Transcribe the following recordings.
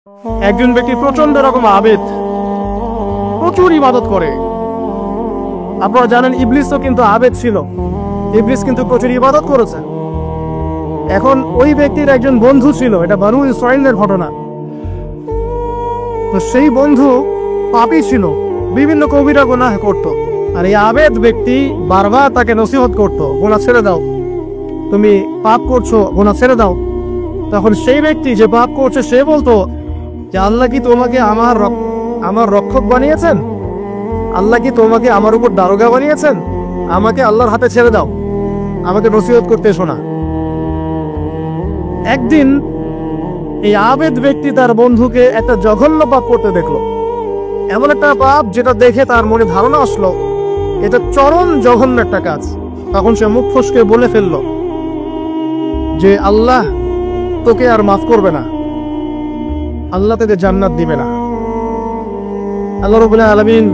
একজন ব্যক্তি প্রচন্ড রকম আবেদ, প্রচুর ইবাদত করে। আপনারা জানেন ইবলিসও কিন্তু আবেদ ছিল, ইবলিস কিন্তু প্রচুর ইবাদত করেছে। এখন ওই ব্যক্তির একজন বন্ধু ছিল, এটা বনু ইসরাঈলের ঘটনা। তো সেই বন্ধু পাপী ছিল, বিভিন্ন কবিরা গুনাহ করত। আর এই আবেদ ব্যক্তি বারবার তাকে নসিহত করত, গুনাহ ছেড়ে দাও, তুমি পাপ করছো, গুনাহ ছেড়ে দাও। তখন সেই ব্যক্তি যে পাপ করছে সে বলতো যে আল্লাহ কি তোমাকে আমার রক্ষক বানিয়েছেন? আল্লাহ কি তোমাকে আমার উপর দারোগা বানিয়েছেন? আমাকে আল্লাহর হাতে ছেড়ে দাও, আমাকে নসিহত করতে এসো না। একদিন এই আবেদ ব্যক্তি তার বন্ধুকে একটা জঘন্য পাপ করতে দেখলো, এমন একটা পাপ যেটা দেখে তার মনে ধারণা আসলো এটা চরম জঘন্য একটা কাজ। তখন সে মুখ ফসকে বলে ফেললো যে আল্লাহ তোকে আর মাফ করবে না, আল্লাহ তোকে জান্নাত দিবে না। আল্লাহ রাব্বুল আলামিন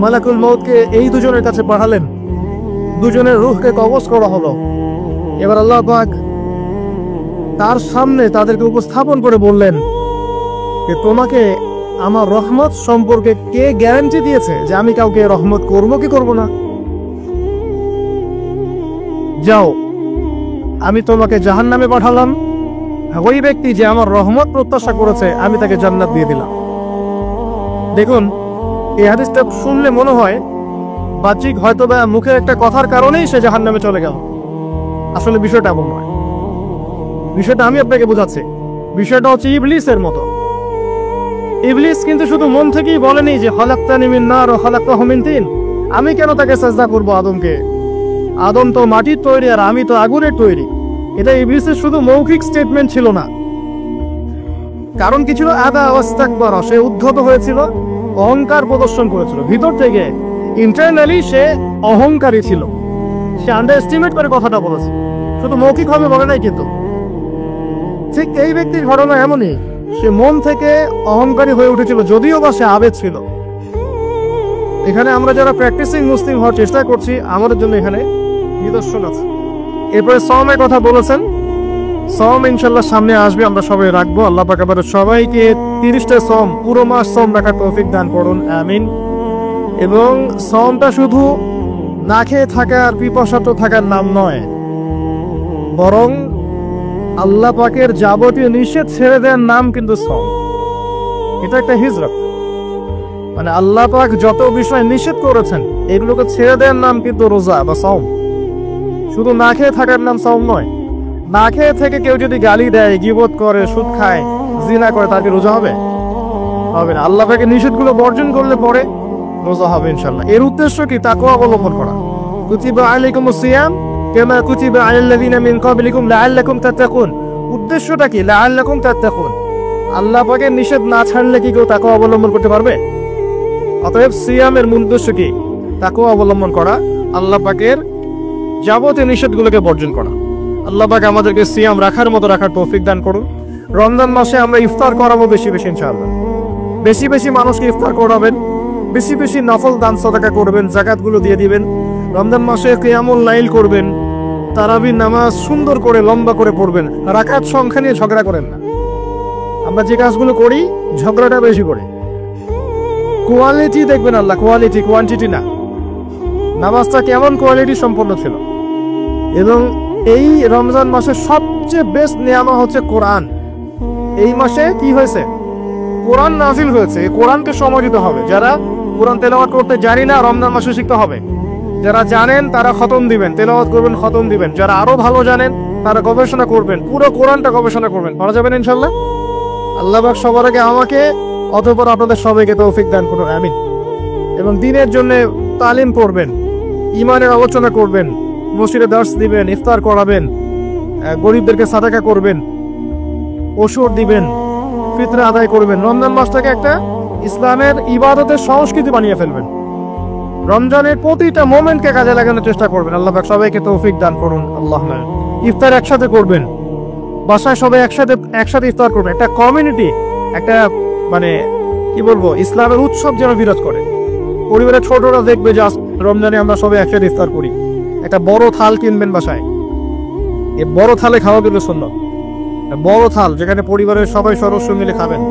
মালাকুল মউতকে এই দুজনের কাছে পাঠালেন, দুজনের রূহকে কবজ করা হলো। এবার আল্লাহ পাক তার সামনে তাদেরকে উপস্থাপন করে বললেন যে তোমাকে আমার রহমত সম্পর্কে কে গ্যারান্টি দিয়েছে যে আমি কাউকে রহমত করবো কি করব না? যাও, আমি তোমাকে জাহান্নামে পাঠালাম, ওই ব্যক্তি যে আমার রহমত প্রত্যাশা করেছে আমি তাকে জান্নাত দিয়ে দিলাম। দেখুন, এই হাদিসটা শুনলে মনে হয় বাহ্যিক হয়তো বা মুখের একটা কথার কারণেই সে জাহান্নামে চলে গেল। আসলে বিষয়টা এমন নয়। বিষয়টা আমি আপনাকে বোঝাচ্ছি। বিষয়টা হচ্ছে ইবলিসের মতো। ইবলিস কিন্তু শুধু মন থেকেই বলেনি যে খালাকতানি মিন নার ওয়া খালাকতাহু মিন তিন, আমি কেন তাকে সাজদা করব আদমকে? আদম তো মাটির তৈরি আর আমি তো আগুনের তৈরি। এটা ইবলিসের শুধু মৌখিক স্টেটমেন্ট ছিল না, কারণ কি ছিল? আদা ওয়াস্তাকবার, সে উদ্ধত হয়েছিল, অহংকার প্রদর্শন করেছিল। ভিতর থেকে ইন্টারনালি সে অহংকারী ছিল, সে আন্ডারএস্টিমেট করে কথাটা বলেছে, শুধু মৌখিকভাবে বলে নাই। কিন্তু ঠিক এই ব্যক্তির ঘটনা এমনই, সে মন থেকে অহংকারী হয়ে উঠেছিল, যদিও বা সে আবেদ ছিল। এখানে আমরা যারা প্র্যাকটিসিং মুসলিম হওয়ার চেষ্টা করছি আমাদের জন্য এখানে নিদর্শন আছে। এরপরে সওমের কথা বলেছেন, সওম ইনশাল্লাহ সামনে আসবে, আমরা সবাই রাখবো। আল্লাহ পাক আমাদের সবাইকে 30টা সওম, পুরো মাস সওম রাখার তৌফিক দান করুন, আমিন। এবং সওমটা শুধু না খেয়ে থাকার, পিপাসার্ত থাকার নাম নয়, বরং আল্লাহ পাকের যাবতীয় নিষেধ ছেড়ে দেওয়ার নাম কিন্তু সওম। এটা একটা হিজরত, মানে আল্লাহ পাক যত বিষয় নিষেধ করেছেন এগুলোকে ছেড়ে দেওয়ার নাম কিন্তু রোজা বা সওম। শুধু না খেয়ে থাকার নাম সওম নয়। না খেয়ে থেকে কেউ যদি গালি দেয়, গীবত করে, সুদ খায়, জিনা করে, তার কি রোজা হবে? হবে না। আল্লাহ পাকের নিষেধগুলো বর্জন করলে পরে রোজা হবে ইনশাআল্লাহ। এর উদ্দেশ্য কি? তাকওয়া অবলম্বন করা। কুতিবা আলাইকুমুস সিয়াম কামা কুতিবা আলাল্লাযিনা মিন ক্বাবলিকুম লাআল্লাকুম তাত্তাকুন। উদ্দেশ্যটা কি? লাআল্লাকুম তাত্তাকুন। আল্লাহ পাকের নিষেধ না ছাড়লে কি কেউ তাকওয়া অবলম্বন করতে পারবে? অতএব সিয়ামের মূল উদ্দেশ্য কি? তাকওয়া অবলম্বন করা, আল্লাহ পাকের যাবতীয় নিষেধগুলোকে বর্জন করা। আল্লাহ পাক আমাদেরকে সিয়াম রাখার মতো রাখার তৌফিক দান করুন। রমজান মাসে আমরা ইফতার করাবো বেশি বেশি ইনশাআল্লাহ। বেশি বেশি মানুষকে ইফতার করাবেন, বেশি বেশি নফল দান সাদাকা করবেন, যাকাতগুলো দিয়ে দিবেন। রমজান মাসে কিয়ামুল লাইল করবেন, তারাবির নামাজ সুন্দর করে লম্বা করে পড়বেন। রাকাত সংখ্যা নিয়ে ঝগড়া করেন না। আমরা যে কাজগুলো করি ঝগড়াটা বেশি করে। কোয়ালিটি দেখবেন আল্লাহ, কোয়ালিটি, কোয়ান্টিটি না। নামাজটা কেমন কোয়ালিটি সম্পন্ন ছিল। এবং এই রমজান মাসে সবচেয়ে বেস্ট নিয়ামত হচ্ছে কোরআন। এই মাসে কি হয়েছে? কোরআন নাজিল হয়েছে। কোরআনকে সময় দিতে হবে। যারা কোরআন তেলাওয়াত করতে জানি না, রমজান মাসে শিখতে হবে। যারা জানেন তারা খতম দিবেন, তেলাওয়াত করবেন, খতম দিবেন। যারা আরো ভালো জানেন তারা গবেষণা করবেন, পুরো কোরআনটা গবেষণা করবেন। পারা যাবেন ইনশাআল্লাহ। আল্লাহ পাক সবার আগে আমাকে, অতঃপর আপনাদের সবাইকে তৌফিক দান করুন, আমিন। এবং দ্বীনের জন্য তালিম করবেন, ঈমানের আলোচনা করবেন, মসজিদে দার্স দিবেন, ইফতার করাবেন, গরিবদেরকে সাদাকা করবেন, ওষুধ দিবেন, ফিতরা আদায় করবেন। রমজান মাসটাকে একটা ইসলামের ইবাদতের সংস্কৃতি বানিয়ে ফেলবেন। রমজানের প্রতিটা মোমেন্টকে কাজে লাগানোর চেষ্টা করবেন। আল্লাহ পাক সবাইকে তৌফিক দান করুন, আল্লাহুম্মা। ইফতার একসাথে করবেন, বাসায় সবাই একসাথে ইফতার করবেন। একটা কমিউনিটি, একটা মানে কি বলবো, ইসলামের উৎসব যেন বিরাজ করে। পরিবারের ছোটরা দেখবে যে রমজানে আমরা সবাই একসাথে ইফতার করি। একটা বড় থাল কিনবেন বাসায়, এই বড় থালে খাওয়া কিন্তু সুন্নাত। বড় থাল যেখানে পরিবারের সবাই সদস্য মিলে খাবেন।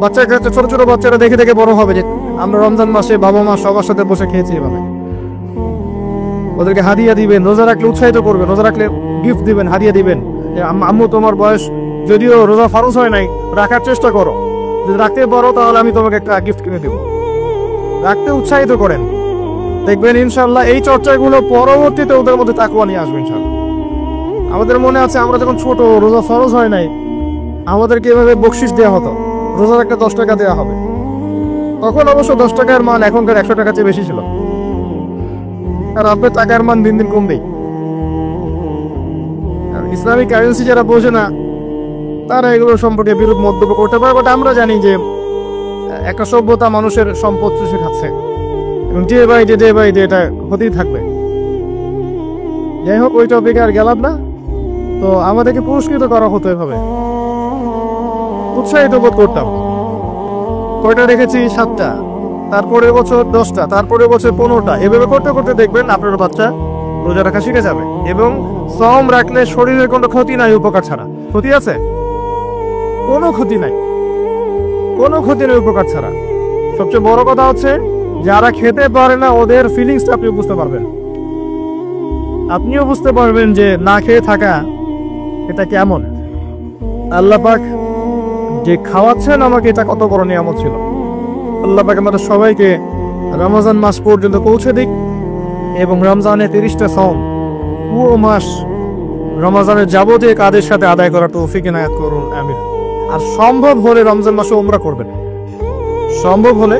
বাচ্চা কাচ্চা ছোট ছোট বাচ্চারা দেখে দেখে বড় হবে যে আমরা রমজান মাসে বাবা মা সবার সাথে বসে খেয়েছি এভাবে। ওদেরকে হাদিয়া দিবেন, রোজা রাখলে উৎসাহিত করবেন, রোজা রাখলে গিফট দিবেন, হাদিয়া দিবেন। আম্মু তোমার বয়স যদিও রোজা ফরজ হয় নাই, রাখার চেষ্টা করো, যদি রাখতে পারো তাহলে আমি তোমাকে একটা গিফট কিনে দেবো। রাখতে উৎসাহিত করেন, দেখবেন ইনশাল্লাহ এই চর্চাগুলো পরবর্তীতে ওদের মধ্যে তাকওয়া নিয়ে আসবে ইনশাল্লাহ। আমাদের মনে আছে আমরা যখন ছোট, রোজা ফরজ হয় নাই, আমাদেরকে এভাবে বকশিস দেওয়া হতো, রোজার একটা 10 টাকা দেওয়া হবে। তখন অবশ্য 10 টাকার মান এখনকার 100 টাকার চেয়ে বেশি ছিল, আর আপনার টাকার মান দিন দিন কমবেই। ইসলামিক কারেন্সি যারা বোঝে না তারা এগুলো সম্পর্কে বিরূপ মন্তব্য করতে পারে, বাট আমরা জানি যে একটা সভ্যতা মানুষের সম্পদ চুষে খাচ্ছে এবং ডে বাই ডে এটা হতেই থাকবে। যাই হোক, ওই টপিকে আর গেলাম না। তো আমাদেরকে পুরস্কৃত করা হতো এভাবে, উৎসাহিত বোধ করতাম। কয়টা রেখেছি? 7টা, তারপরের বছর 10টা, তারপরের বছর 15টা। এভাবে করতে করতে দেখবেন আপনার বাচ্চা রোজা রাখা শিখে যাবে। এবং সওম রাখলে শরীরের কোনো ক্ষতি নাই, উপকার ছাড়া। ক্ষতি আছে? কোনো ক্ষতি নাই, কোনো ক্ষতি নেই উপকার ছাড়া। সবচেয়ে বড় কথা হচ্ছে যারা খেতে পারে না ওদের ফিলিংসটা আপনি বুঝতে পারবেন। আপনিও বুঝতে পারবেন যে না খেয়ে থাকা এটা কেমন। আল্লাহ পাক যে খাওয়াচ্ছেন আমাকে, এটা কত বড় নিয়ামত ছিল। আল্লাহ পাক আমাদের সবাইকে রমজান মাস পর্যন্ত পৌঁছে দিক এবং রমজানের 30টা সওম পুরো মাস রমজানের যাবতীয় কাজের সাথে আদায় করার তৌফিক এনায়েত করুন, আমিন। আর সম্ভব হলে রমজান মাসে উমরা করবেন, সম্ভব হলে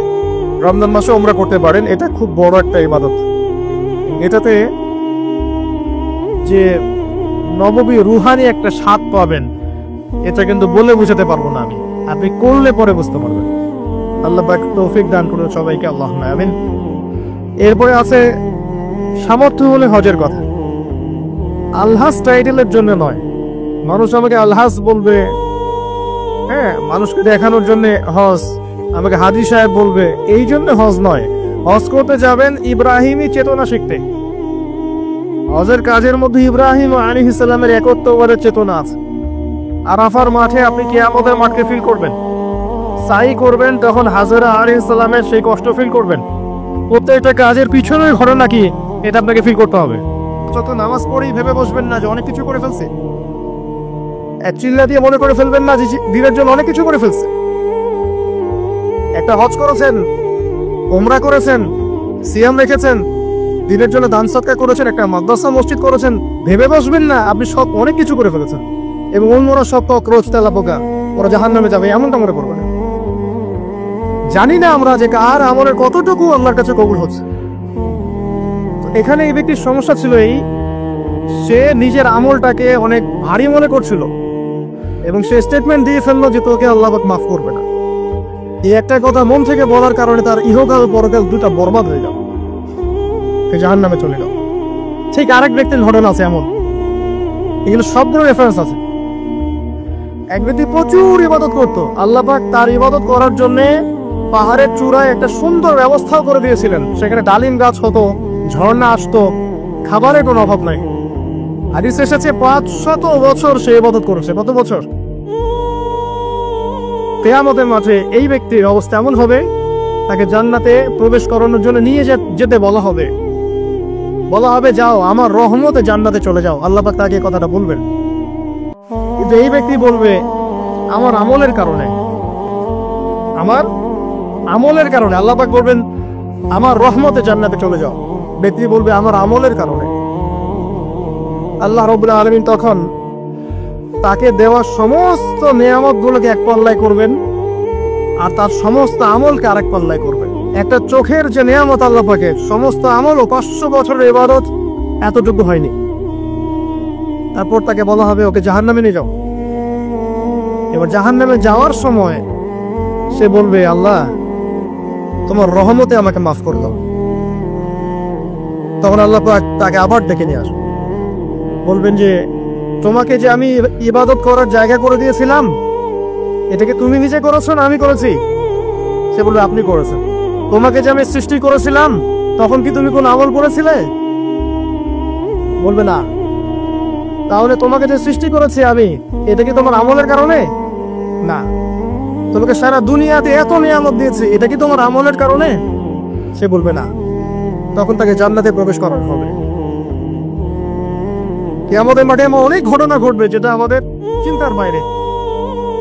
রমজান মাসে উমরা করতে পারেন। এটা খুব বড় একটা ইবাদত। এটাতে যে নববী রুহানি একটা স্বাদ পাবেন, এটা কিন্তু বলে বুঝাতে পারবো না আমি, আপনি করলে পরে বুঝতে পারবেন। আল্লাহ পাক তৌফিক দান করুন সবাইকে, আল্লাহুম্মা আমিন। এরপরে আছে সামর্থ্য হলে হজের কথা। আলহাজ টাইটেলের জন্য নয়, মানুষ আমাকে আলহাজ বলবে, হ্যাঁ, মানুষকে দেখানোর জন্য হজ, আমাকে হাজী সাহেব বলবে, এই জন্য হজ নয়। হজ করতে যাবেন ইব্রাহিমী চেতনা শিখতে। হজের কাজের মধ্যে ইব্রাহিম আলাইহিস সালামের একত্ববাদের চেতনা আছে। আরাফার মাঠে আপনি কিয়ামতের মাঠকে ফিল করবেন, সাই করবেন, তখন হাজরা আলাইহিস সালামের সেই কষ্ট ফিল করবেন। প্রত্যেকটা কাজের পিছনের ঘটনা কি এটা আপনাকে ফিল করতে হবে। যত নামাজ পড়েই ভেবে বসবেন না যে অনেক কিছু করে ফেলছে, চিল্লা দিয়ে মনে করে ফেলবেন না যে দিনের জন্য অনেক কিছু করে ফেলছে। একটা হজ করেছেন, ওমরা করেছেন, সিয়াম রেখেছেন, দিনের জন্য দান সদকা করেছেন, একটা মাদ্রাসা মসজিদ করেছেন, ভেবে বসবেন না আপনি সব অনেক কিছু করে ফেলেছেন এবং অন্যরা সব কক্রোচ তেলা পোকা, ওরা জাহান্নামে যাবে, এমনটা মনে করবেন। জানি না আমরা যে কার আমলের কতটুকু আল্লাহর কাছে কবুল হচ্ছে। এখানে এই ব্যক্তির সমস্যা ছিল এই, সে নিজের আমলটাকে অনেক ভারী মনে করছিল এবং সে স্টেটমেন্ট দিয়ে ফেললো যে তোকে আল্লাহ পাক মাফ করবে না। এই একটা কথা মন থেকে বলার কারণে তার ইহকাল পরকাল দুটা বরবাদ হয়ে গেল, সে জাহান্নামে চলে গেল। ঠিক আরেক ব্যক্তির ঘটনা আছে এমন, এগুলো সবগুলো রেফারেন্স আছে। এক ব্যক্তি প্রচুর ইবাদত করতো, আল্লাহ পাক তার ইবাদত করার জন্য পাহাড়ের চূড়ায় একটা সুন্দর ব্যবস্থাও করে দিয়েছিলেন। সেখানে ডালিম গাছ হতো, ঝর্ণা আসতো, খাবারের কোনো অভাব নাই। হাদিস এসেছে 500 বছর সে ইবাদত করেছে। কত বছর? কিয়ামতের মাঠে এই ব্যক্তির অবস্থা এমন হবে, তাকে জান্নাতে প্রবেশ করানোর জন্য নিয়ে যেতে বলা হবে, যাও আমার রহমতে জান্নাতে চলে যাও। আল্লাহ পাক তাকে কথাটা বলবেন, কিন্তু এই ব্যক্তি বলবে আমার আমলের কারণে, আমার আমলের কারণে। আল্লাহ পাক বলবেন আমার রহমতে জান্নাতে চলে যাও, ব্যক্তি বলবে আমার আমলের কারণে। আল্লাহ রাব্বুল আলামিন তখন তাকে দেওয়া সমস্ত নিয়ামতগুলোকে এক পাল্লায় করবেন আর তার সমস্ত আমলকে আরেক পাল্লায় করবেন। একটা চোখের যে নিয়ামত আল্লাহ পাকের, সমস্ত আমল ও 500 বছরের ইবাদত এতটুকু হয়নি। তারপর তাকে বলা হবে ওকে জাহান্নামে নিয়ে যাও। এবার জাহান্নামে যাওয়ার সময় সে বলবে আল্লাহ তোমার রহমতে আমাকে মাফ করে দাও। তখন আল্লাহ পাক তাকে আবার ডেকে নিয়ে আসবে, বলবেন যে তোমাকে যে আমি ইবাদত করার জায়গা করে দিয়েছিলাম, এটাকে তুমি নিজে করেছো না আমি করেছি? সে বলবে আপনি করেছেন। তোমাকে যে আমি সৃষ্টি করেছিলাম তখন কি তুমি কোন আমল করেছিলে? বলবে না। তাহলে তোমাকে যে সৃষ্টি করেছি আমি, এটা কি তোমার আমলের কারণে? না। তোমাকে সারা দুনিয়াতে এত নিয়ামত দিয়েছি, এটা কি তোমার আমলের কারণে? সে বলবে না। তখন তাকে জান্নাতে প্রবেশ করানো হবে। কিয়ামতের মাঠে এমন অনেক ঘটনা ঘটবে যেটা আমাদের চিন্তার বাইরে।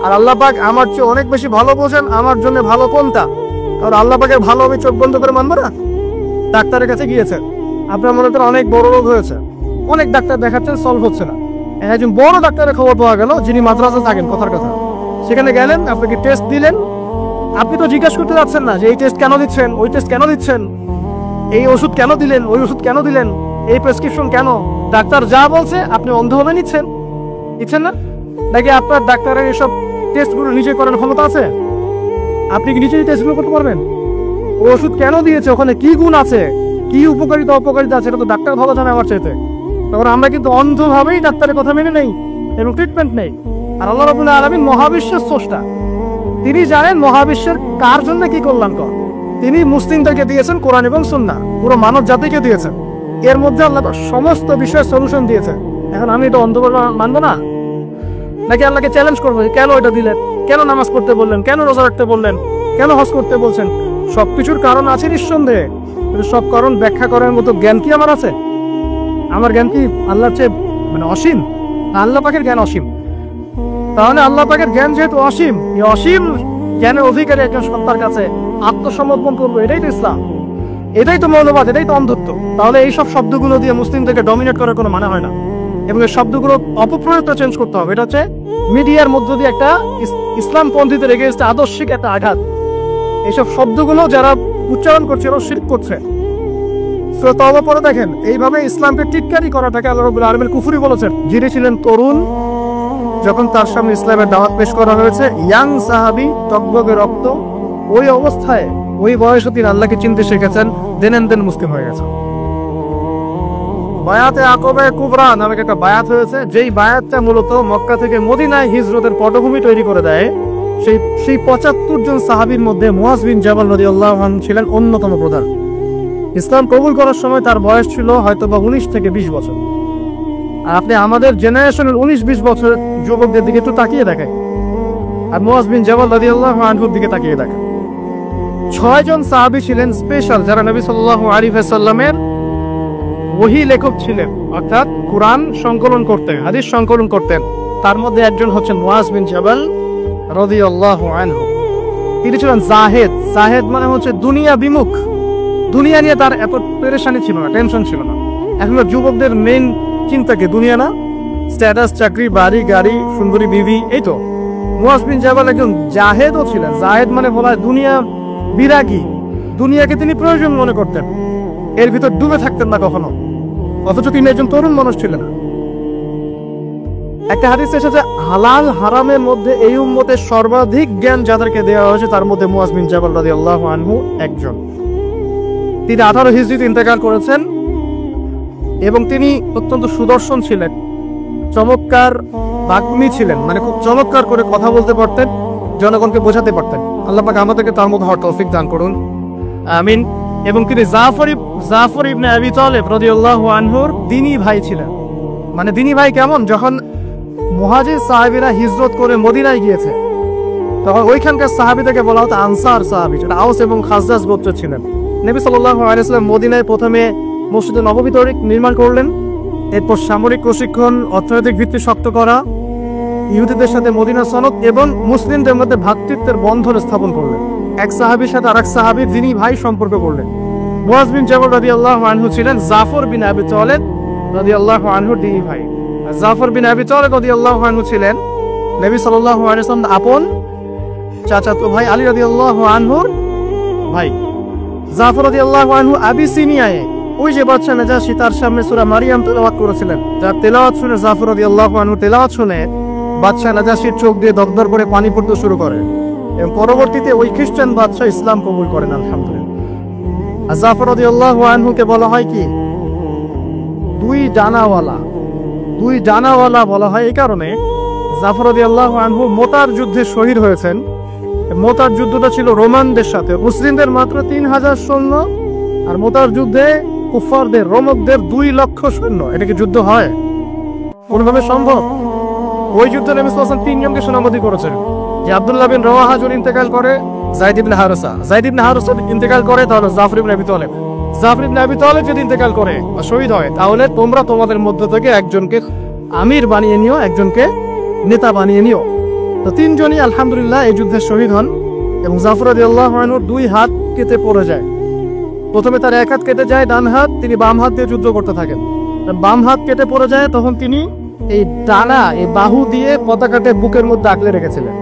আর আল্লাহ পাক আমার চেয়ে অনেক বেশি ভালো বোঝেন আমার জন্য ভালো কোনটা। আর আল্লাহ পাকের ভালো আমি চোখ বন্ধ করে মানবো না? ডাক্তারের কাছে গিয়েছেন, আপনার মনে করেন অনেক বড় রোগ হয়েছে, অনেক ডাক্তার দেখাচ্ছেন, সলভ হচ্ছে না। একজন বড় ডাক্তারের খবর পাওয়া গেল যিনি মাদ্রাসা থাকেন, কথার কথা। সেখানে গেলেন, আপনাকে টেস্ট দিলেন। আপনি তো জিজ্ঞাসা করতে যাচ্ছেন না যে এই টেস্ট কেন দিচ্ছেন, ওই টেস্ট কেন দিচ্ছেন, এই ওষুধ কেন দিলেন, ওই ওষুধ কেন দিলেন, এই প্রেসক্রিপশন কেন। ডাক্তার যা বলছে আপনি অন্ধভাবে নিচ্ছেন না? নাকি আপনার ডাক্তারের এসব টেস্টগুলো নিজে করার ক্ষমতা আছে? আপনি কি নিজেই টেস্টগুলো করতে পারবেন? ও ওষুধ কেন দিয়েছে, ওখানে কি গুণ আছে, কি উপকারিতা অপকারিতা আছে, এটা তো ডাক্তার ভালো জানে আমার চাইতে। তখন আমরা কিন্তু অন্ধভাবেই ডাক্তারের কথা মেনে নেই এবং ট্রিটমেন্ট নেই। আর আল্লাহ রাব্বুল আলামিন মহাবিশ্বের স্রষ্টা, তিনি জানেন মহাবিশ্বের কার জন্য কি কল্যাণকর। তিনি মুসলিমদেরকে দিয়েছেন কোরআন এবং সুন্নাহ, পুরো মানব জাতিকে দিয়েছেন। এর মধ্যে আল্লাহ সমস্ত বিষয়ের সলিউশন দিয়েছেন। এখন আমি এটা অন্ধভাবে মানবো না? নাকি আল্লাহকে চ্যালেঞ্জ করবো, কেন এটা দিলেন, কেন নামাজ পড়তে বললেন, কেন রোজা রাখতে বললেন, কেন হজ করতে বলছেন? সবকিছুর কারণ আছে নিঃসন্দেহে, কিন্তু সব কারণ ব্যাখ্যা করার মতো জ্ঞান কি আমার আছে? আমার জ্ঞান কি আল্লাহর চেয়ে অসীম? আল্লাহ পাকের জ্ঞান অসীম। তাহলে আল্লাহ পাকের জ্ঞান যেহেতু অসীম, এই অসীম জ্ঞানের অধিকারী একজন সত্তার কাছে আত্মসমর্পণ করবো, এটাই তো ইসলাম, এটাই তো মৌলবাদ, এটাই তো অন্ধত্ব। তাহলে এইসব শব্দগুলো দিয়ে মুসলিমদেরকে ডমিনেট করার কোনো মানে হয় না। এবং এই শব্দগুলো অপপ্রয়োগটা চেঞ্জ করতে হবে। এটা হচ্ছে মিডিয়ার মধ্য দিয়ে একটা ইসলামপন্থীদের এগেইনস্টে আদর্শিক একটা আঘাত। এইসব শব্দগুলো যারা উচ্চারণ করছে ওরা শিরক করছে। সূরা তাওবা পড়ে দেখেন, এইভাবে ইসলামকে টিটকারি করাটাকে আল্লাহ রাব্বুল আলামিন কুফরি বলেছেন। যিনি ছিলেন তরুণ, যখন তার সামনে ইসলামের দাওয়াত পেশ করা হয়েছে, ইয়াং সাহাবী, টকবগে রক্ত, ওই অবস্থায় ওই বয়সে তিনি আল্লাহকে চিনতে শিখেছেন, দেন মুসলিম হয়ে গেছে। বায়াতে আকবে কুবরা নামে একটা বায়াত হয়েছে, যেই বায়াতটা মূলত মক্কা থেকে মদিনায় হিজরতের পটভূমি তৈরি করে দেয়। সেই ৭৫ জন সাহাবীর মধ্যে মুআজ বিন জাবাল রাদিয়াল্লাহু আনহু ছিলেন অন্যতম প্রধান। ইসলাম কবুল করার সময় তার বয়স ছিল হয়তোবা 19 থেকে 20 বছর। আর আপনি আমাদের জেনারেশনের 19-20 বছরের যুবকদের দিকে একটু তাকিয়ে দেখেন, আর মুআজ বিন জাবাল রাদিয়াল্লাহু আনহুর দিকে তাকিয়ে দেখেন। 6 জন সাহাবী ছিলেন স্পেশাল, যারা নবী সাল্লাল্লাহু আলাইহি ওয়াসাল্লামের ওহী লেখক ছিলেন, অর্থাৎ কোরআন সংকলন করতেন, হাদিস সংকলন করতেন। তার মধ্যে একজন হচ্ছেন মুআজ বিন জাবাল রাদিয়াল্লাহু আনহু। তিনি ছিলেন জাহেদ। জাহেদ মানে হচ্ছে দুনিয়া বিমুখ, দুনিয়া নিয়ে তার এত পেরেশানি ছিল না, টেনশন ছিল না। এখনকার যুবকদের মেইন চিন্তা কি? দুনিয়া না, স্ট্যাটাস, চাকরি, বাড়ি, গাড়ি, সুন্দরী বিবি, এই তো। মুআজ বিন জাবাল একজন জাহেদও ছিলেন। জাহেদ মানে বলা হয় দুনিয়া বিরাগী, দুনিয়াকে তিনি প্রয়োজন মনে করতেন, এর ভিতর ডুবে থাকতেন না কখনো। অথচ তিনি একজন তরুণ মানুষ ছিলেন। একটা হাদিস এসেছে, হালাল হারামের মধ্যে এই উম্মতের সর্বাধিক জ্ঞান যাদেরকে দেওয়া হয়েছে তার মধ্যে মুআজ বিন জাবাল রাদিয়াল্লাহু আনহু একজন। তিনি 18 হিজরিতে ইন্তেকাল করেছেন এবং তিনি অত্যন্ত সুদর্শন ছিলেন, চমৎকার বাগ্মী ছিলেন, মানে খুব চমৎকার করে কথা বলতে পারতেন, জনগণকে বোঝাতে পারতেন। আল্লাহ পাক আমাদেরকে তার মধ্যে হওয়ার তৌফিক দান করুন, আমিন। এবং তিনি জাফর ইবনে আবি তালেব রাদিয়াল্লাহু আনহুর দিনী ভাই ছিলেন। মানে দিনী ভাই কেমন? যখন মুহাজির সাহাবীরা হিজরত করে মদিনায় গিয়েছে, তখন ওইখানকার সাহাবীদেরকে বলা হতো আনসার সাহাবী, যারা আউস এবং খাজরাজ গোত্র ছিলেন। নবী সাল্লাল্লাহু আলাইহি ওয়াসাল্লাম মদিনায় প্রথমে মসজিদে নববী নির্মাণ করলেন, এরপর সামরিক প্রশিক্ষণ, অর্থনৈতিক ভিত্তি শক্ত করা, ইহুদিদের সাথে মদিনা সনদ এবং মুসলিমদের মধ্যে ভ্রাতৃত্বের বন্ধন স্থাপন করলেন। এক সাহাবীর সাথে আরেক সাহাবীর দিনী ভাই সম্পর্ক করলেন। মুআজ বিন জাবাল রাদিয়াল্লাহু আনহু ছিলেন জাফর বিন আবি তালেব রাদিয়াল্লাহু আনহুর দিনী ভাই। জাফর বিন আবি তালেব রাদিয়াল্লাহু আনহু ছিলেন নবী সাল্লাল্লাহু আলাইহি ওয়াসাল্লাম আপন চাচাতো ভাই আলী রাদিয়াল্লাহু আনহুর ভাই। জাফর রাদিয়াল্লাহু আনহু আবিসিনিয়ায় ওই যে বাদশা নাজাশী তার সামনে সূরা মারিয়াম তেলাওয়াত করেছিলেন, যার তেলাওয়াত শুনে জাফর রাদিয়াল্লাহু আনহু তেলাওয়াত শুনে বাদশা নাজাশীর চোখ দিয়ে দরদর করে পানি পড়তে শুরু করে এবং পরবর্তীতে ওই খ্রিস্টান বাদশা ইসলাম কবুল করেন, আলহামদুলিল্লাহ। আর জাফর রাদিয়াল্লাহু আনহুকে বলা হয় কি দুই ডানাওয়ালা বলা হয় এই কারণে, জাফর রাদিয়াল্লাহু আনহু মোতার যুদ্ধে শহীদ হয়েছেন। মোতার যুদ্ধটা ছিল রোমানদের সাথে, মুসলিমদের মাত্র 3000 সৈন্য, আর মোতার যুদ্ধে কুফারদের, রোমকদের 2 লক্ষ সৈন্য। এটা কি যুদ্ধ হয়? কোনোভাবে সম্ভব? ওই যুদ্ধে নবী সাল্লাল্লাহু আলাইহি ওয়াসাল্লাম তিনজনকে সুনামতি করেছেন, যে আব্দুল্লাহ বিন রওয়াহা যদি ইন্তেকাল করে, যায়েদ ইবনে হারেসা যদি ইন্তেকাল করে তাহলে জাফর ইবনে আবি তালেব, যদি ইন্তেকাল করে বা শহীদ হয়, তাহলে তোমরা তোমাদের মধ্য থেকে একজনকে আমির বানিয়ে নিও, একজনকে নেতা বানিয়ে নিও। তো তিনজনই আলহামদুলিল্লাহ এই যুদ্ধে শহীদ হন এবং জাফর রাদিয়াল্লাহু আনহুর 2 হাত কেটে পড়ে যায়। প্রথমে তার 1 হাত কেটে যায় ডান হাত, তিনি বাম হাত দিয়ে যুদ্ধ করতে থাকেন। বাম হাত কেটে পড়ে যায়, তখন তিনি এই ডানা, এই বাহু দিয়ে পতাকাতে বুকের মধ্যে আঁকলে রেখেছিলেন।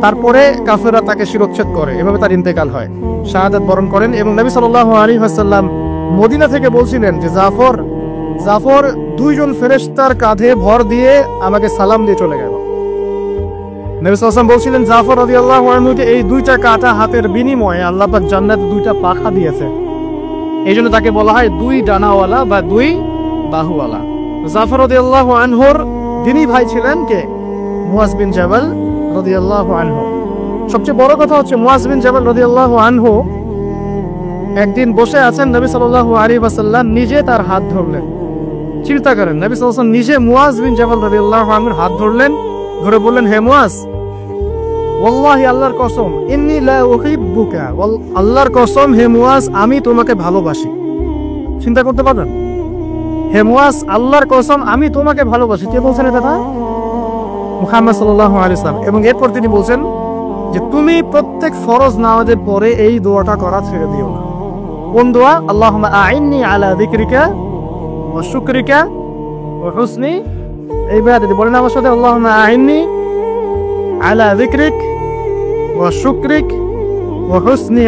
তারপরে কাফেররা তাকে শিরচ্ছেদ করে, এভাবে তার ইন্তেকাল হয়, শাহাদাত বরণ করেন। এবং নবী সাল্লাল্লাহু আলাইহি ওয়াসাল্লাম মদিনা থেকে বলছিলেন যে জাফর 2 জন ফেরেশতার কাঁধে ভর দিয়ে আমাকে সালাম দিয়ে চলে গেল। নবী সাল্লাল্লাহু আলাইহি ওয়াসাল্লাম বলছিলেন জাফর রাদিয়াল্লাহু আনহুকে এই 2টা কাটা হাতের বিনিময়ে আল্লাহ পাক জান্নাতে 2টা পাখা দিয়েছে, এই জন্য তাকে বলা হয় 2 ডানাওয়ালা বা 2 বাহুওয়ালা। জাফর রাদিয়াল্লাহু আনহুর দিনী ভাই ছিলেন কে? মুয়াজ বিন জাবাল রাদিয়াল্লাহু আনহু। সবচেয়ে বড় কথা হচ্ছে মুয়াজ বিন জাবাল রাদিয়াল্লাহু আনহু একদিন বসে আছেন, নবী সাল্লাল্লাহু আলাইহি ওয়াসাল্লাম নিজে তার হাত ধরলেন। চিন্তা করেন, নবী সাল্লাল্লাহু আলাইহি ওয়াসাল্লাম নিজে মুয়াজ বিন জাবাল রাদিয়াল্লাহু আনহুর হাত ধরলেন, ধরে বললেন, হে মুয়াজ, ওয়াল্লাহি আল্লাহর কসম, ইন্নী লা উহিব্বুকা, আল্লাহর কসম হে মুয়াজ, আমি তোমাকে ভালোবাসি। চিন্তা করতে পারেন? হে মুয়াজ, আল্লাহর কসম আমি তোমাকে ভালোবাসি। কে বলছেন এটা? মুহাম্মদ সাল্লাল্লাহু আলাইহি ওয়াসাল্লাম। এবং এরপর তিনি বলছেন যে তুমি প্রত্যেক ফরজ নামাজের পরে এই দোয়াটা করা ছেড়ে দিও না। কোন দোয়া? আল্লাহুম্মা আইন্নি আলা যিকরিকা ওয়া শুকরিকা ওয়া হুসনি ইবাদাতি। বলেন আমার সাথে, আল্লাহুম্মা আইন্নি আলা যিকরিক ওয়া শুকরিক ওয়া হুসনি